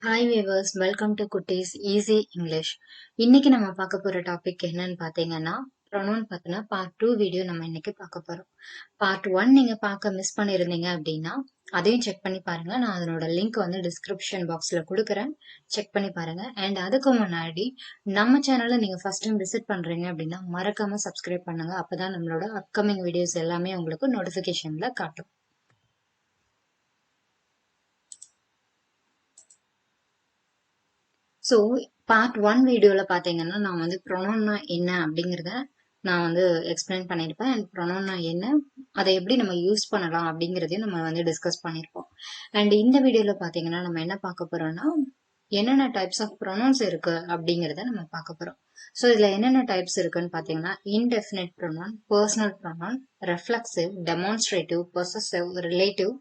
Hi viewers, welcome to Kuttys Easy English. இன்னைக்கு நம்ம பார்க்க போற டாபிக் என்னன்னு பாத்தீங்கன்னா pronoun பத்தின பார்ட் 2 வீடியோ நம்ம இன்னைக்கு பார்க்க போறோம். பார்ட் 1 நீங்க பார்க்க மிஸ் பண்ணிருந்தீங்க அப்படின்னா அதையும் செக் பண்ணி பாருங்க. நான் அதனோட லிங்க் வந்து டிஸ்கிரிப்ஷன் பாக்ஸ்ல கொடுக்குறேன், செக் பண்ணி பாருங்க. அண்ட் அதுக்கு முன்னாடி நம்ம சேனலை நீங்க ஃபர்ஸ்ட் டைம் விசிட் பண்றீங்க அப்படின்னா மறக்காம சப்ஸ்கிரைப் பண்ணுங்க. அப்பதான் நம்மளோட அப்கமிங் வீடியோஸ் எல்லாமே உங்களுக்கு நோட்டிபிகேஷன்ல காட்டும். ஸோ பார்ட் 1 வீடியோவில் பார்த்தீங்கன்னா நான் வந்து ப்ரொனவுன்னா என்ன அப்படிங்கிறத நான் வந்து எக்ஸ்பிளைன் பண்ணியிருப்பேன். அண்ட் ப்ரொனவுன்னா என்ன, அதை எப்படி நம்ம யூஸ் பண்ணலாம் அப்படிங்கிறதையும் நம்ம வந்து டிஸ்கஸ் பண்ணியிருப்போம். அண்ட் இந்த வீடியோவில் பார்த்தீங்கன்னா நம்ம என்ன பார்க்க போறோம்னா என்னென்ன டைப்ஸ் ஆஃப் ப்ரொனவுன்ஸ் இருக்கு அப்படிங்கிறத நம்ம பார்க்க போறோம். ஸோ இதில் என்னென்ன டைப்ஸ் இருக்குன்னு பார்த்தீங்கன்னா indefinite pronoun, personal pronoun, reflexive, demonstrative, possessive, relative,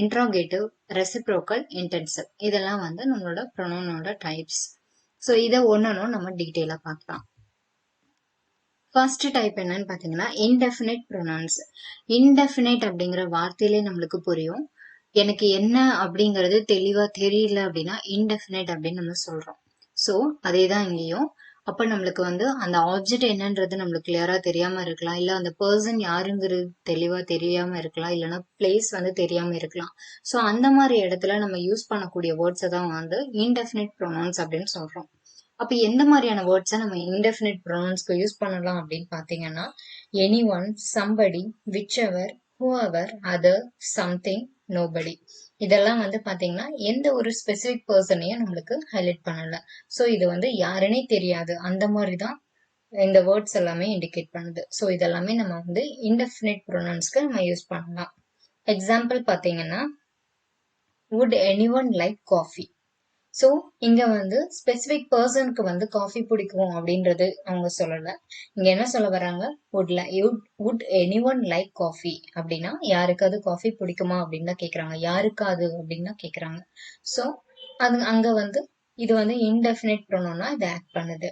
interrogative, reciprocal, intensive. இதெல்லாம் வந்து நம்மளோட ப்ரொனவுனோட டைப்ஸ். ஸோ இதை ஒன்னொன்னும் நம்ம டீட்டெயிலாக பார்க்கலாம். ஃபர்ஸ்ட் டைப் என்னன்னு பார்த்தீங்கன்னா இன்டெஃபினைட் ப்ரொனவுன்ஸ். இன்டெஃபினைட் அப்படிங்கிற வார்த்தையிலே நம்மளுக்கு புரியும். எனக்கு என்ன அப்படிங்கிறது தெளிவா தெரியல அப்படின்னா இன்டெஃபினைட் அப்படின்னு நம்ம சொல்றோம். ஸோ அதே தான் இங்கேயும். அப்ப நம்மளுக்கு வந்து அந்த ஆப்ஜெக்ட் என்னன்றது நம்மளுக்கு கிளியரா தெரியாம இருக்கலாம், இல்ல அந்த பர்சன் யாருங்கிறது தெளிவா தெரியாம இருக்கலாம், இல்லைன்னா பிளேஸ் வந்து தெரியாம இருக்கலாம். ஸோ அந்த மாதிரி இடத்துல நம்ம யூஸ் பண்ணக்கூடிய வேர்ட்ஸை தான் வந்து இன்டெஃபினைட் ப்ரொனவுன்ஸ் அப்படின்னு சொல்றோம். அப்ப எந்த மாதிரியான வேர்ட்ஸை நம்ம இன்டெஃபினைட் ப்ரொனவுன்ஸ்க்கு யூஸ் பண்ணலாம் அப்படின்னு பாத்தீங்கன்னா any one, somebody, which ever, whoever, other, something, nobody. இதெல்லாம் வந்து பாத்தீங்கன்னா எந்த ஒரு ஸ்பெசிபிக் பர்சனையும் நம்மளுக்கு ஹைலைட் பண்ணல. ஸோ இது வந்து யாருன்னே தெரியாது, அந்த மாதிரி தான் இந்த வேர்ட்ஸ் எல்லாமே இண்டிகேட் பண்ணுது. ஸோ இதெல்லாமே நம்ம வந்து இன்டெஃபினைட் ப்ரொனவுன்ஸ்க்கு நம்ம யூஸ் பண்ணலாம். எக்ஸாம்பிள் பாத்தீங்கன்னா would anyone like coffee? So இங்க வந்து ஸ்பெசிபிக் பர்சனுக்கு வந்து காஃபி பிடிக்கும் அப்படின்றது அவங்க சொல்லல. இங்க என்ன சொல்ல வராங்க, would anyone like coffee அப்படின்னா யாருக்காவது காஃபி பிடிக்குமா அப்படின்னு தான் கேக்குறாங்க, யாருக்காவது அப்படின்னு தான் கேக்குறாங்க. ஸோ அது அங்க வந்து இது வந்து இன்டெஃபினைட் ப்ரொனவுனா இது ஆக்ட் பண்ணுது.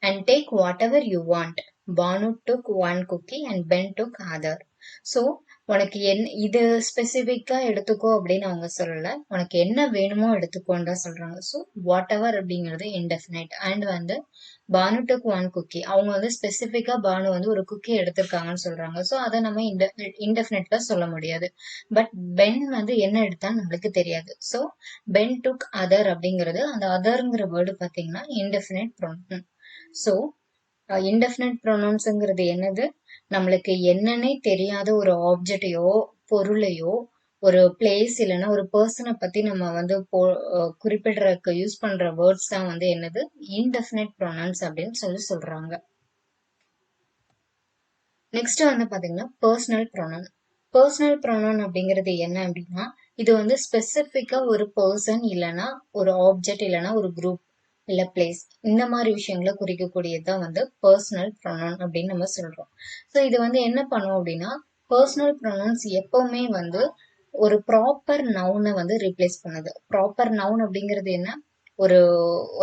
And take whatever you want, Bhanu took one cookie and Ben took other. So உனக்கு இது ஸ்பெசிபிக்கா எடுத்துக்கோ அப்படின்னு அவங்க சொல்லல, உனக்கு என்ன வேணுமோ எடுத்துக்கோன்னு தான் சொல்றாங்க. ஸோ வாட் எவர் அப்படிங்கிறது இன்டெஃபினைட். அண்ட் வந்து பானு டுக் ஒன் குக்கி, அவங்க வந்து ஸ்பெசிபிக்கா பானு வந்து ஒரு குக்கி எடுத்திருக்காங்கன்னு சொல்றாங்க. ஸோ அதை நம்ம இன்டெஃபினைட்ல சொல்ல முடியாது. பட் பென் வந்து என்ன எடுத்தான்னு நம்மளுக்கு தெரியாது. ஸோ பென் டுக் அதர் அப்படிங்கிறது, அந்த அதர்ங்கிற வேர்டு பாத்தீங்கன்னா இன்டெஃபினைட் ப்ரொனவுன். ஸோ இன்டெஃபினைட் ப்ரொனவுன்ஸ்ங்கிறது என்னது, நம்மளுக்கு என்னன்னே தெரியாத ஒரு ஆப்ஜெக்டையோ பொருளையோ ஒரு பிளேஸ் இல்லைன்னா ஒரு பர்சனை பத்தி நம்ம வந்து குறிப்பிடுறதுக்கு யூஸ் பண்ற வேர்ட்ஸ் தான் வந்து என்னது இன்டெஃபினைட் ப்ரொனவுன்ஸ் அப்படின்னு சொல்றாங்க. நெக்ஸ்ட் வந்து பாத்தீங்கன்னா பர்சனல் ப்ரொனவுன். பர்சனல் ப்ரொனவுன் அப்படிங்கிறது என்ன அப்படின்னா இது வந்து ஸ்பெசிபிக்கா ஒரு பர்சன் இல்லைன்னா ஒரு ஆப்ஜெக்ட் இல்லைன்னா ஒரு குரூப் இல்ல பிளேஸ், இந்த மாதிரி விஷயங்களை குறிக்கக்கூடியதுதான் வந்து பர்சனல் ப்ரொனவுன் அப்படின்னு நம்ம சொல்றோம். ஸோ இது வந்து என்ன பண்ணும் அப்படின்னா பர்சனல் ப்ரொனவுன்ஸ் எப்பவுமே வந்து ஒரு ப்ராப்பர் நவுனை வந்து ரீப்ளேஸ் பண்ணுது. ப்ராப்பர் நவுன் அப்படிங்கிறது என்ன, ஒரு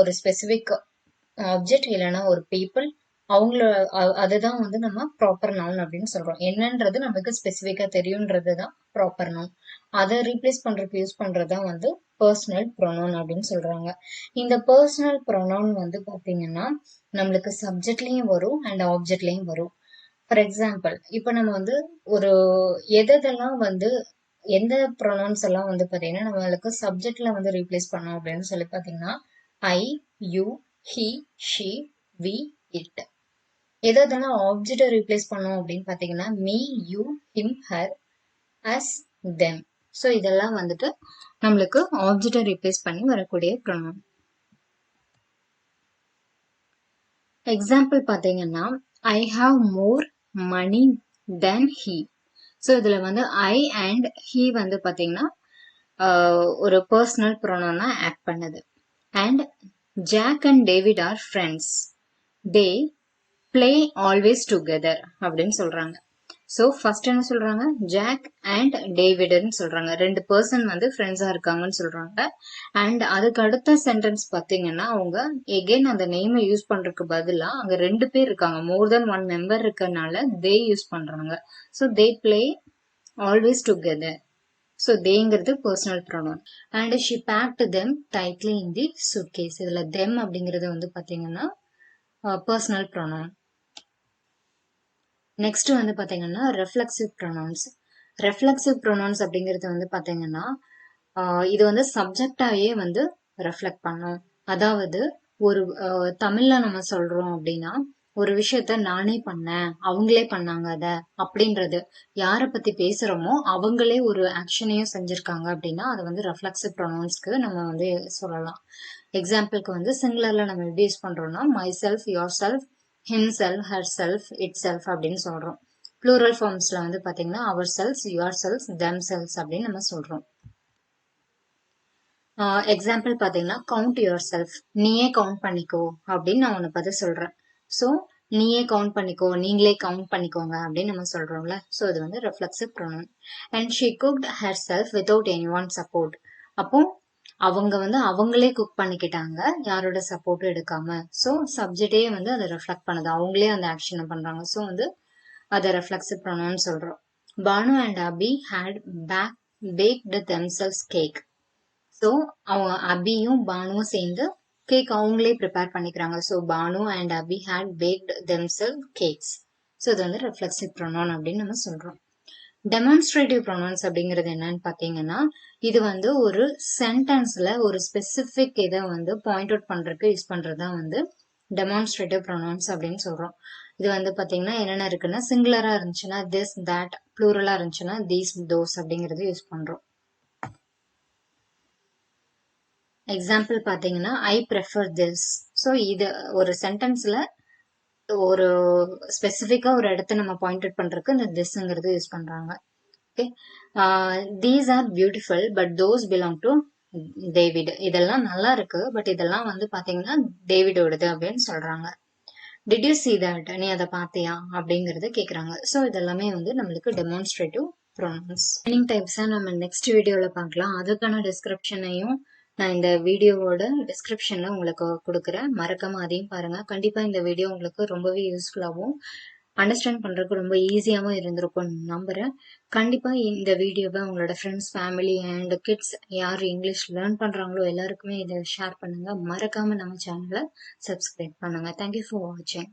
ஒரு ஸ்பெசிபிக் ஆப்ஜெக்ட் இல்லைன்னா ஒரு பீப்புள், அவங்கள அதுதான் வந்து நம்ம ப்ராப்பர் நவுன் அப்படின்னு சொல்றோம். என்னன்றது நமக்கு ஸ்பெசிபிக்கா தெரியும்ன்றது தான் ப்ராப்பர் நவுன். அதை ரீப்ளேஸ் பண்றதுக்கு யூஸ் பண்றதுதான் வந்து பர்சனல் ப்ரொனவுன் அப்படின்னு சொல்றாங்க. இந்த பர்சனல் ப்ரொனவுன் வந்து பாத்தீங்கன்னா நம்மளுக்கு சப்ஜெக்ட்லயும் வரும் அண்ட் ஆப்ஜெக்ட்லயும் வரும். ஃபார் எக்ஸாம்பிள் இப்ப நம்ம வந்து ஒரு எதெல்லாம் வந்து எந்த ப்ரொனவுன்ஸ் எல்லாம் வந்து பாத்தீங்கன்னா நம்மளுக்கு சப்ஜெக்ட்ல வந்து ரீப்ளேஸ் பண்ணோம் அப்படின்னு சொல்லி பாத்தீங்கன்னா ஐ, you, he, she, we, it. எதெல்லாம் ஆப்ஜெக்டை ரீப்ளேஸ் பண்ணோம் அப்படின்னு பாத்தீங்கன்னா me, you, him, her, us, them. So இதெல்லாம் வந்துட்டு நம்மளுக்கு ஆப்ஜெக்டை ரீப்ளேஸ் பண்ணி வரக்கூடிய ப்ரொனவுன். எக்ஸாம்பிள் பாத்தீங்கன்னா I have more money than he. So இதுல வந்து ஐ அண்ட் ஹீ வந்து பாத்தீங்கன்னா ஒரு பர்சனல் ப்ரொனவுனா ஆக்ட் பண்ணுது. And Jack and David are friends, they play always together அப்படின்னு சொல்றாங்க. ஸோ ஃபர்ஸ்ட் என்ன சொல்றாங்க, ஜாக் அண்ட் டேவிட்னு சொல்றாங்க, ரெண்டு பர்சன் வந்து ஃப்ரெண்ட்ஸா இருக்காங்கன்னு சொல்றாங்க. அண்ட் அதுக்கு அடுத்த சென்டென்ஸ் பாத்தீங்கன்னா அவங்க எகெயின் அந்த நேமை யூஸ் பண்றதுக்கு பதிலா அங்க ரெண்டு பேர் இருக்காங்க, மோர் தென் ஒன் மெம்பர் இருக்கறனால தே யூஸ் பண்றாங்க. So they play always together. So தேங்கிறது personal pronoun. And she packed them tightly in the suitcase. இதுல தெம் அப்படிங்கிறது வந்து பாத்தீங்கன்னா பர்சனல் ப்ரொனவுன். நெக்ஸ்ட் வந்து பாத்தீங்கன்னா ரெஃப்ளெக்சிவ் ப்ரொனவுன்ஸ். ரெஃப்ளெக்சிவ் ப்ரொனவுன்ஸ் அப்படிங்கிறது வந்து பாத்தீங்கன்னா இது வந்து சப்ஜெக்டாவே வந்து ரெஃப்ளெக்ட் பண்ணும். அதாவது ஒரு தமிழ்ல நம்ம சொல்றோம் அப்படின்னா ஒரு விஷயத்த நானே பண்ணேன், அவங்களே பண்ணாங்க அத அப்படின்றது. யார பத்தி பேசுறோமோ அவங்களே ஒரு ஆக்ஷனையும் செஞ்சிருக்காங்க அப்படின்னா அது வந்து ரெஃப்ளெக்சிவ் ப்ரொனவுன்ஸ்க்கு நம்ம வந்து சொல்லலாம். எக்ஸாம்பிளுக்கு வந்து சிங்குலர்ல நம்ம எப்படி யூஸ் பண்றோம்னா myself, yourself, himself, herself, itself அப்படின்னு சொல்றோம். ப்ளூரல் ஃபார்ம்ஸ்ல வந்து பாத்தீங்கன்னா ourselves, yourselves, themselves அப்படின்னு நம்ம சொல்றோம். எக்ஸாம்பிள் பாத்தீங்கன்னா கவுண்ட் யுவர் செல்ஃப், நீயே கவுண்ட் பண்ணிக்கோ அப்படின்னு நான் உன்னை பார்த்து சொல்றேன். ஸோ நீயே கவுண்ட் பண்ணிக்கோ, நீங்களே கவுண்ட் பண்ணிக்கோங்க அப்படின்னு நம்ம சொல்றோம்ல. ஸோ இது வந்து reflexive pronoun. And she cooked her self without any one support. அப்போ அவங்க வந்து அவங்களே குக் பண்ணிக்கிட்டாங்க, யாரோட சப்போர்ட்டும் எடுக்காம. ஸோ சப்ஜெக்டே வந்து அதை ரெஃப்ளெக்ட் பண்ணுது, அவங்களே அந்த ஆக்ஷனை பண்றாங்க. ஸோ வந்து அதை ரெஃப்ளெக்சிவ் ப்ரொனவுன் சொல்றோம். Bhanu and Abhi had baked themselves cake. So அவங்க அபியும் பானுவும் சேர்ந்து கேக் அவங்களே ப்ரிப்பேர் பண்ணிக்கிறாங்க. So Bhanu and Abhi had baked themselves cakes. So இது வந்து ரெஃப்ளெக்சிவ் ப்ரொனவுன் அப்படின்னு நம்ம சொல்றோம். டெமான்ஸ்ட்ரேட்டிவ் ப்ரொனவுன்ஸ் அப்படிங்கிறது என்னன்னு பாத்தீங்கன்னா இது வந்து ஒரு சென்டென்ஸ்ல ஒரு ஸ்பெசிபிக் இதை வந்து பாயிண்ட் அவுட் பண்றதுக்கு யூஸ் பண்றதுதான் வந்து டெமான்ஸ்ட்ரேட்டிவ் ப்ரொனவுன்ஸ் அப்படின்னு சொல்றோம். இது வந்து பாத்தீங்கன்னா என்னென்ன இருக்குன்னா சிங்குலரா இருந்துச்சுன்னா திஸ், தட், ப்ளூரலா இருந்துச்சுன்னா தீஸ், தோஸ் அப்படிங்கறது யூஸ் பண்றோம். எக்ஸாம்பிள் பாத்தீங்கன்னா ஐ ப்ரெஃபர் திஸ். ஸோ இது ஒரு சென்டென்ஸ்ல ஒரு ஸ்பெசிபிக்கா ஒரு இடத்த நம்ம பாயிண்ட் அவுட் பண்றதுக்கு இந்த திஸ்ங்கிறது யூஸ் பண்றாங்க. Okay, these are beautiful but those belong to David. இதெல்லாம் நல்லா இருக்கு பட் இதெல்லாம் வந்து பாத்தீங்கன்னா டேவிடோடது அப்படின்னு சொல்றாங்க. Did you see that? நீ அதை பாத்தியா அப்படிங்கறத கேக்குறாங்க. ஸோ இதெல்லாமே வந்து நம்மளுக்கு டெமான்ஸ்ட்ரேட்டிவ் ப்ரொனவுன்ஸ். மீனிங் டைப்ஸை நம்ம நெக்ஸ்ட் வீடியோல பார்க்கலாம். அதுக்கான டிஸ்கிரிப்ஷனையும் நான் இந்த வீடியோவோட டிஸ்கிரிப்ஷன்ல உங்களுக்கு கொடுக்குறேன். மறக்காம அதையும் பாருங்க. கண்டிப்பா இந்த வீடியோ உங்களுக்கு ரொம்பவே யூஸ்ஃபுல்லாகவும் அண்டர்ஸ்டாண்ட் பண்றதுக்கு ரொம்ப ஈஸியாகவும் இருந்திருக்கும் நம்புறேன். கண்டிப்பா இந்த வீடியோவை உங்களோட ஃப்ரெண்ட்ஸ், ஃபேமிலி அண்ட் கிட்ஸ் யார் இங்கிலீஷ் லேர்ன் பண்றாங்களோ எல்லாருக்குமே இதை ஷேர் பண்ணுங்க. மறக்காம நம்ம சேனலை சப்ஸ்கிரைப் பண்ணுங்க. தேங்க்யூ ஃபார் வாட்சிங்.